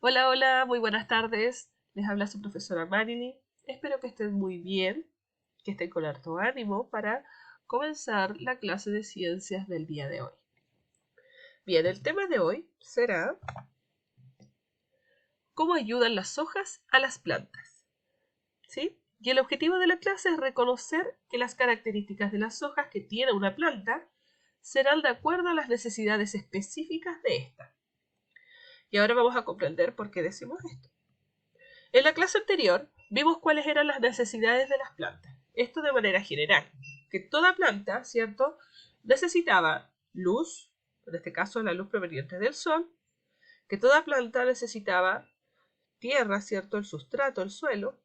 Hola, hola, muy buenas tardes. Les habla su profesora Marilyn. Espero que estén muy bien, que estén con harto ánimo para comenzar la clase de ciencias del día de hoy. Bien, el tema de hoy será cómo ayudan las hojas a las plantas. ¿Sí? Y el objetivo de la clase es reconocer que las características de las hojas que tiene una planta serán de acuerdo a las necesidades específicas de esta. Y ahora vamos a comprender por qué decimos esto. En la clase anterior vimos cuáles eran las necesidades de las plantas. Esto de manera general, que toda planta, ¿cierto?, necesitaba luz, en este caso la luz proveniente del sol, que toda planta necesitaba tierra, ¿cierto?, el sustrato, el suelo,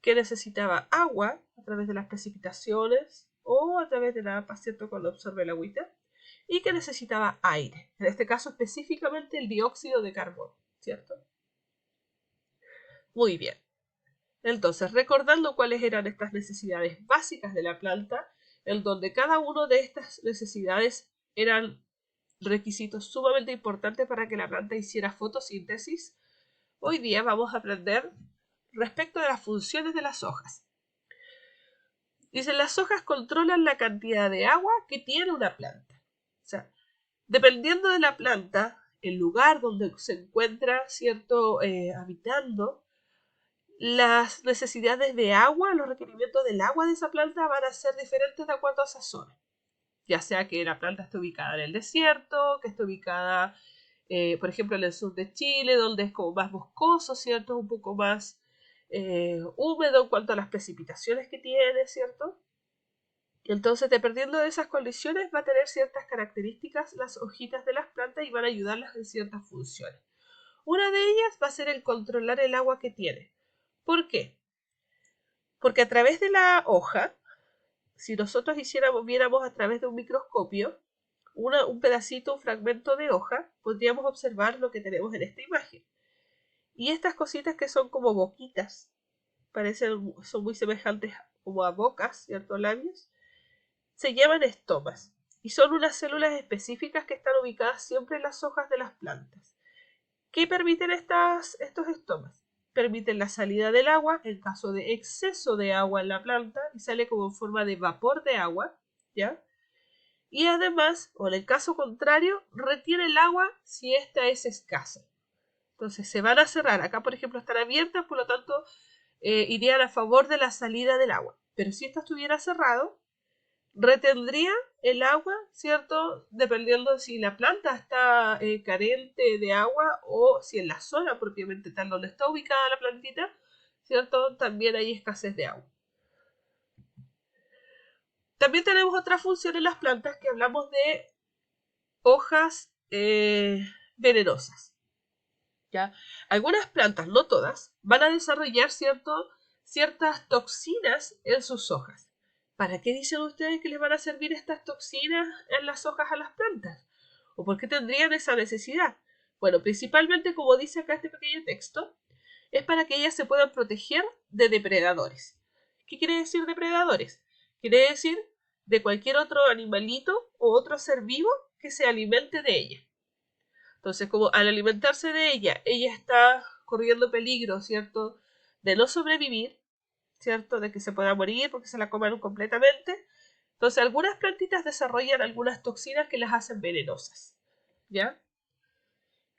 que necesitaba agua a través de las precipitaciones o a través de la agua, ¿cierto?, cuando absorbe la agüita, y que necesitaba aire, en este caso específicamente el dióxido de carbono, ¿cierto? Muy bien. Entonces, recordando cuáles eran estas necesidades básicas de la planta, en donde cada una de estas necesidades eran requisitos sumamente importantes para que la planta hiciera fotosíntesis, hoy día vamos a aprender respecto de las funciones de las hojas. Dicen, las hojas controlan la cantidad de agua que tiene una planta. O sea, dependiendo de la planta, el lugar donde se encuentra, ¿cierto?, habitando, las necesidades de agua, los requerimientos del agua de esa planta van a ser diferentes de acuerdo a esa zona. Ya sea que la planta esté ubicada en el desierto, que esté ubicada, por ejemplo, en el sur de Chile, donde es como más boscoso, ¿cierto? Un poco más húmedo en cuanto a las precipitaciones que tiene, ¿cierto? Entonces, dependiendo de esas condiciones, va a tener ciertas características las hojitas de las plantas y van a ayudarlas en ciertas funciones. Una de ellas va a ser el controlar el agua que tiene. ¿Por qué? Porque a través de la hoja, si nosotros viéramos a través de un microscopio, un pedacito, un fragmento de hoja, podríamos observar lo que tenemos en esta imagen. Y estas cositas que son como boquitas, son muy semejantes como a bocas, ¿cierto? Labios, se llaman estomas. Y son unas células específicas que están ubicadas siempre en las hojas de las plantas. ¿Qué permiten estos estomas? Permiten la salida del agua en caso de exceso de agua en la planta y sale como en forma de vapor de agua, ¿ya? Y además, o en el caso contrario, retiene el agua si ésta es escasa. Entonces se van a cerrar. Acá, por ejemplo, están abiertas, por lo tanto, irían a favor de la salida del agua. Pero si esto estuviera cerrado, retendría el agua, ¿cierto? Dependiendo si la planta está carente de agua o si en la zona propiamente tal donde está ubicada la plantita, ¿cierto? También hay escasez de agua. También tenemos otra función en las plantas que hablamos de hojas venenosas. ¿Ya? Algunas plantas, no todas, van a desarrollar ciertas toxinas en sus hojas. ¿Para qué dicen ustedes que les van a servir estas toxinas en las hojas a las plantas? ¿O por qué tendrían esa necesidad? Bueno, principalmente, como dice acá este pequeño texto, es para que ellas se puedan proteger de depredadores. ¿Qué quiere decir depredadores? Quiere decir de cualquier otro animalito o otro ser vivo que se alimente de ella. Entonces, como al alimentarse de ella, ella está corriendo peligro, ¿cierto?, de no sobrevivir, ¿cierto?, de que se pueda morir porque se la coman completamente. Entonces, algunas plantitas desarrollan algunas toxinas que las hacen venenosas, ¿ya?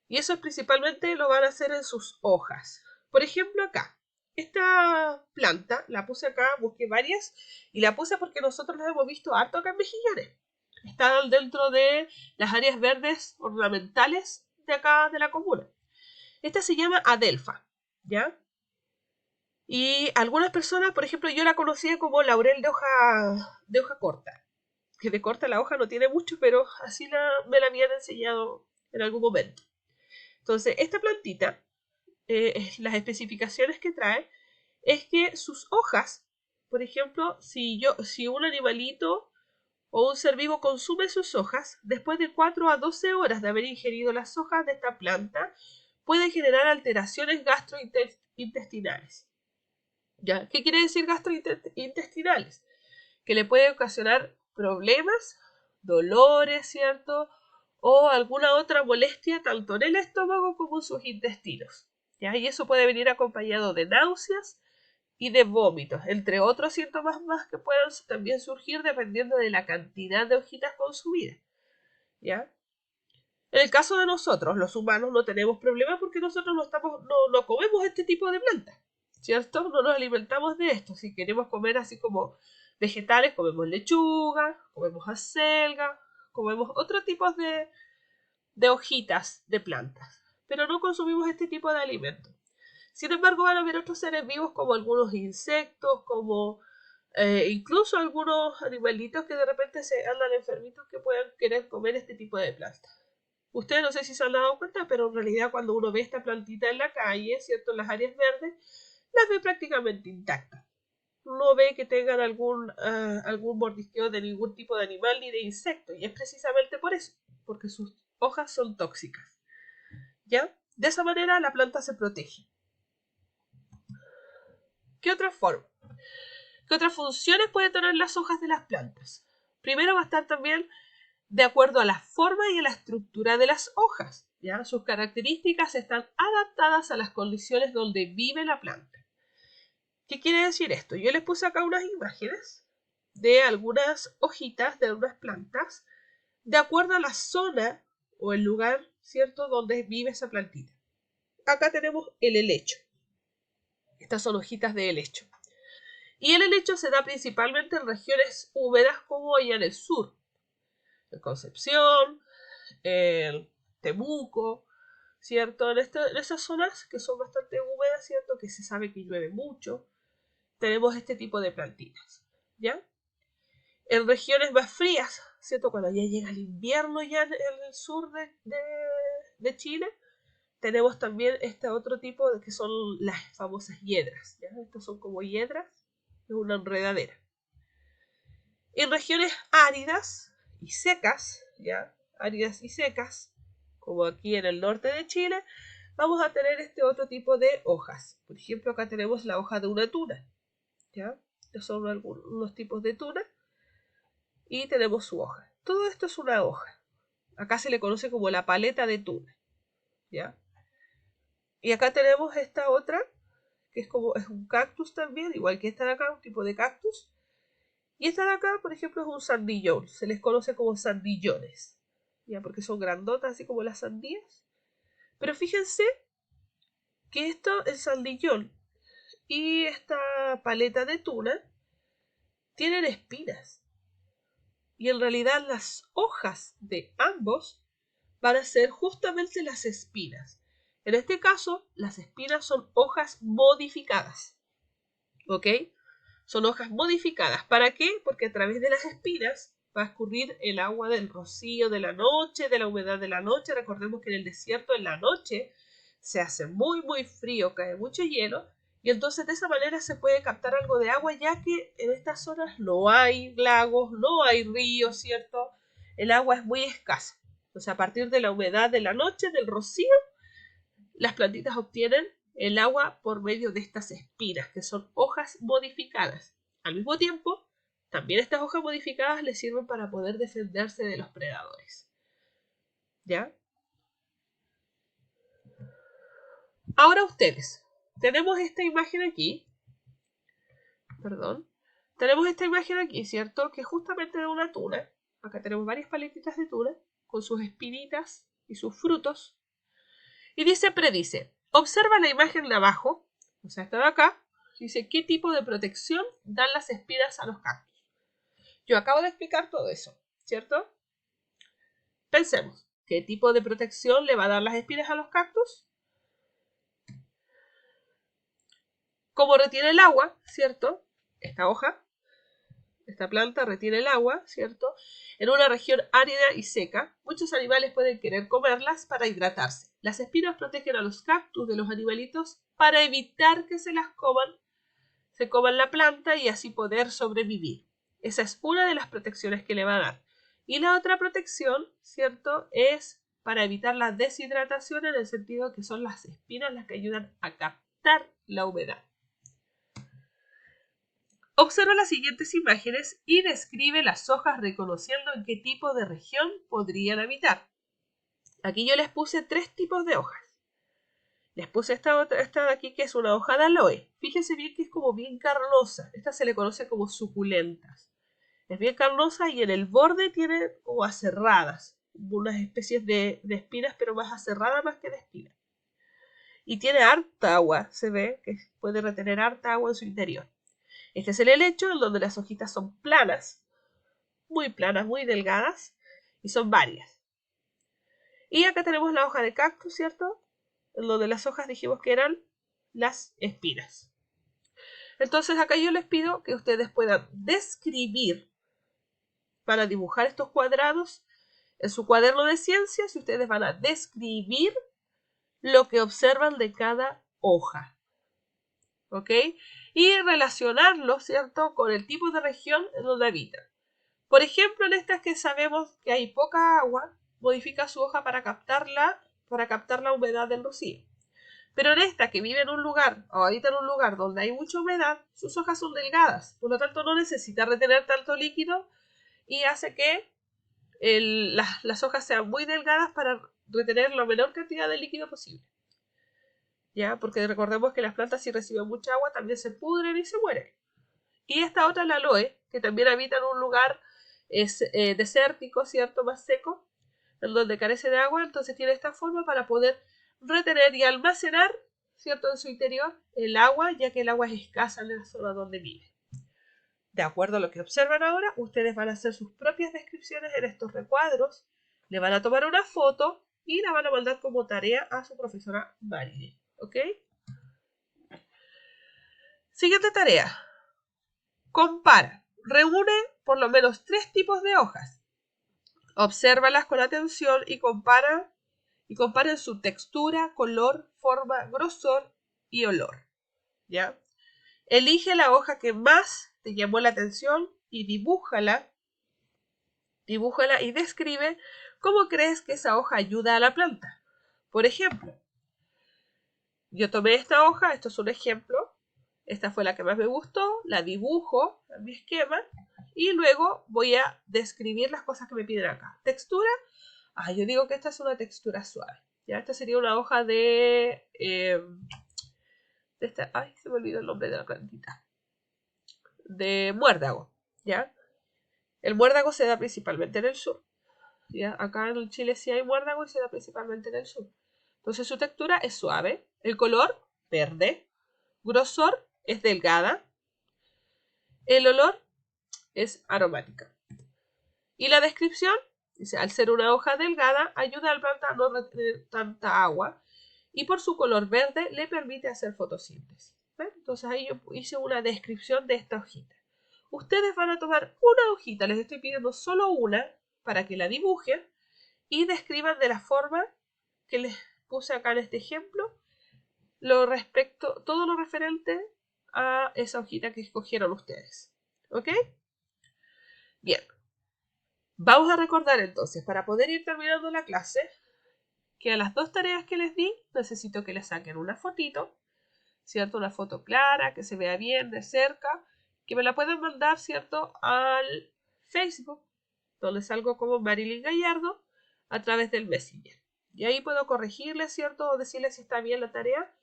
Y eso principalmente lo van a hacer en sus hojas. Por ejemplo, acá, esta planta, la puse acá, busqué varias, y la puse porque nosotros la hemos visto harto acá en Mejillones. Están dentro de las áreas verdes ornamentales de acá de la comuna. Esta se llama adelfa, ¿ya? Y algunas personas, por ejemplo, yo la conocía como laurel de hoja corta. Que de corta la hoja no tiene mucho, pero así me la habían enseñado en algún momento. Entonces, esta plantita, las especificaciones que trae, es que sus hojas, por ejemplo, si un animalito o un ser vivo consume sus hojas, después de 4 a 12 horas de haber ingerido las hojas de esta planta, puede generar alteraciones gastrointestinales. ¿Ya? ¿Qué quiere decir gastrointestinales? Que le puede ocasionar problemas, dolores, ¿cierto? o alguna otra molestia tanto en el estómago como en sus intestinos. ¿Ya? Y eso puede venir acompañado de náuseas y de vómitos, entre otros síntomas más que puedan también surgir dependiendo de la cantidad de hojitas consumidas. ¿Ya? En el caso de nosotros, los humanos, no tenemos problema porque nosotros no comemos este tipo de plantas, ¿cierto? No nos alimentamos de esto. Si queremos comer así como vegetales, comemos lechuga, comemos acelga, comemos otros tipos de hojitas de plantas, pero no consumimos este tipo de alimentos. Sin embargo, van a haber otros seres vivos como algunos insectos, como incluso algunos animalitos que de repente se andan enfermitos que puedan querer comer este tipo de plantas. Ustedes no sé si se han dado cuenta, pero en realidad cuando uno ve esta plantita en la calle, ¿cierto? En las áreas verdes, las ve prácticamente intactas. No ve que tengan algún mordisqueo de ningún tipo de animal ni de insecto. Y es precisamente por eso, porque sus hojas son tóxicas. ¿Ya? De esa manera la planta se protege. ¿Qué otra forma? ¿Qué otras funciones pueden tener las hojas de las plantas? Primero va a estar también de acuerdo a la forma y a la estructura de las hojas. ¿Ya? Sus características están adaptadas a las condiciones donde vive la planta. ¿Qué quiere decir esto? Yo les puse acá unas imágenes de algunas hojitas de algunas plantas de acuerdo a la zona o el lugar, ¿cierto?, donde vive esa plantita. Acá tenemos el helecho. Estas son hojitas de helecho. Y el helecho se da principalmente en regiones húmedas como allá en el sur. En Concepción, en Temuco, ¿cierto? En esas zonas que son bastante húmedas, ¿cierto? Que se sabe que llueve mucho, tenemos este tipo de plantitas, ¿ya? En regiones más frías, ¿cierto? Cuando ya llega el invierno ya en el sur de Chile, tenemos también este otro tipo que son las famosas hiedras, ¿ya? Estas son como hiedras, es una enredadera. En regiones áridas y secas, ¿ya? Áridas y secas, como aquí en el norte de Chile, vamos a tener este otro tipo de hojas. Por ejemplo, acá tenemos la hoja de una tuna, ¿ya? Estos son unos tipos de tuna y tenemos su hoja. Todo esto es una hoja. Acá se le conoce como la paleta de tuna, ¿ya? Y acá tenemos esta otra, que es un cactus también, igual que esta de acá, un tipo de cactus. Y esta de acá, por ejemplo, es un sandillón. Se les conoce como sandillones, ¿ya? Porque son grandotas, así como las sandías. Pero fíjense que esto, el sandillón y esta paleta de tuna, tienen espinas. Y en realidad las hojas de ambos van a ser justamente las espinas. En este caso, las espinas son hojas modificadas. ¿Ok? Son hojas modificadas. ¿Para qué? Porque a través de las espinas va a escurrir el agua del rocío de la noche, de la humedad de la noche. Recordemos que en el desierto en la noche se hace muy muy frío, cae mucho hielo y entonces de esa manera se puede captar algo de agua ya que en estas zonas no hay lagos, no hay ríos, ¿cierto? El agua es muy escasa. Entonces a partir de la humedad de la noche, del rocío, las plantitas obtienen el agua por medio de estas espinas, que son hojas modificadas. Al mismo tiempo, también estas hojas modificadas les sirven para poder defenderse de los predadores. ¿Ya? Ahora ustedes, tenemos esta imagen aquí, perdón, tenemos esta imagen aquí, ¿cierto? Que es justamente de una tuna. Acá tenemos varias paletitas de tuna con sus espinitas y sus frutos. Y predice, observa la imagen de abajo, o sea, esta de acá, dice qué tipo de protección dan las espinas a los cactus. Yo acabo de explicar todo eso, ¿cierto? Pensemos, ¿qué tipo de protección le va a dar las espinas a los cactus? Como retiene el agua, ¿cierto? Esta hoja, esta planta retiene el agua, ¿cierto? En una región árida y seca, muchos animales pueden querer comerlas para hidratarse. Las espinas protegen a los cactus de los animalitos para evitar que se coman la planta y así poder sobrevivir. Esa es una de las protecciones que le va a dar. Y la otra protección, ¿cierto?, es para evitar la deshidratación en el sentido que son las espinas las que ayudan a captar la humedad. Observa las siguientes imágenes y describe las hojas reconociendo en qué tipo de región podrían habitar. Aquí yo les puse 3 tipos de hojas. Les puse esta de aquí, que es una hoja de aloe. Fíjense bien que es como bien carnosa. Esta se le conoce como suculentas. Es bien carnosa y en el borde tiene como aserradas, unas especies de espinas, pero más aserradas más que de espinas. Y tiene harta agua, se ve que puede retener harta agua en su interior. Este es el helecho, en donde las hojitas son planas, muy delgadas, y son varias. Y acá tenemos la hoja de cactus, ¿cierto? En donde las hojas dijimos que eran las espinas. Entonces acá yo les pido que ustedes puedan describir, para dibujar estos cuadrados, en su cuaderno de ciencias, ustedes van a describir lo que observan de cada hoja. ¿Ok? Y relacionarlo, ¿cierto?, con el tipo de región en donde habitan. Por ejemplo, en estas que sabemos que hay poca agua, modifica su hoja para captar la humedad del rocío. Pero en esta que vive en un lugar o habita en un lugar donde hay mucha humedad, sus hojas son delgadas, por lo tanto no necesita retener tanto líquido y hace que las hojas sean muy delgadas para retener la menor cantidad de líquido posible. ¿Ya? Porque recordemos que las plantas, si reciben mucha agua, también se pudren y se mueren. Y esta otra, la aloe, que también habita en un lugar desértico, ¿cierto?, más seco, en donde carece de agua, entonces tiene esta forma para poder retener y almacenar, ¿cierto?, en su interior el agua, ya que el agua es escasa en la zona donde vive. De acuerdo a lo que observan ahora, ustedes van a hacer sus propias descripciones en estos recuadros, le van a tomar una foto y la van a mandar como tarea a su profesora Marilyn. ¿Ok? Siguiente tarea. Compara. Reúne por lo menos 3 tipos de hojas. Obsérvalas con atención y comparen su textura, color, forma, grosor y olor. ¿Ya? Elige la hoja que más te llamó la atención y dibújala y describe cómo crees que esa hoja ayuda a la planta. Por ejemplo, yo tomé esta hoja, esto es un ejemplo, esta fue la que más me gustó, la dibujo en mi esquema y luego voy a describir las cosas que me piden acá. Textura, yo digo que esta es una textura suave. ¿Ya? Esta sería una hoja de esta, se me olvidó el nombre de la plantita. De muérdago, ¿ya? El muérdago se da principalmente en el sur. ¿Ya? Acá en Chile sí hay muérdago y se da principalmente en el sur. Entonces su textura es suave, el color verde, grosor es delgada, el olor es aromática. Y la descripción dice, al ser una hoja delgada, ayuda al planta a no retener tanta agua y por su color verde le permite hacer fotosíntesis. ¿Ven? Entonces ahí yo hice una descripción de esta hojita. Ustedes van a tomar una hojita, les estoy pidiendo solo una para que la dibujen y describan de la forma que les puse acá en este ejemplo todo lo referente a esa hojita que escogieron ustedes. ¿Ok? Bien. Vamos a recordar entonces, para poder ir terminando la clase, que a las 2 tareas que les di necesito que les saquen una fotito, ¿cierto? Una foto clara, que se vea bien de cerca, que me la puedan mandar, ¿cierto?, al Facebook, donde salgo como Marilyn Gallardo, a través del Messenger. Y ahí puedo corregirles, ¿cierto?, o decirles si está bien la tarea,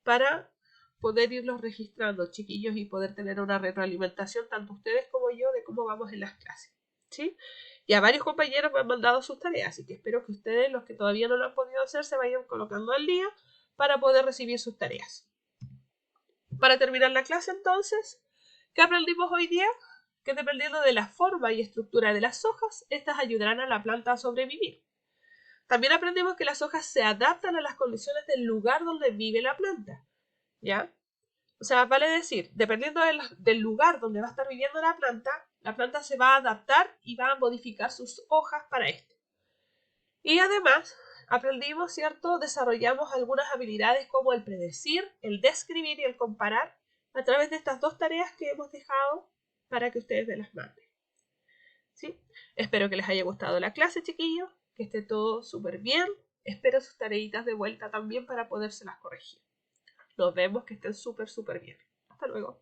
para poder irlos registrando, chiquillos, y poder tener una retroalimentación, tanto ustedes como yo, de cómo vamos en las clases. ¿Sí? Y a varios compañeros me han mandado sus tareas, así que espero que ustedes, los que todavía no lo han podido hacer, se vayan colocando al día para poder recibir sus tareas. Para terminar la clase, entonces, ¿qué aprendimos hoy día? Que dependiendo de la forma y estructura de las hojas, estas ayudarán a la planta a sobrevivir. También aprendimos que las hojas se adaptan a las condiciones del lugar donde vive la planta. ¿Ya? O sea, vale decir, dependiendo del lugar donde va a estar viviendo la planta se va a adaptar y va a modificar sus hojas para esto. Y además, aprendimos, ¿cierto? Desarrollamos algunas habilidades como el predecir, el describir y el comparar a través de estas 2 tareas que hemos dejado para que ustedes me las manden. ¿Sí? Espero que les haya gustado la clase, chiquillos, que esté todo súper bien. Espero sus tareitas de vuelta también para podérselas corregir. Nos vemos, que estén súper bien. Hasta luego.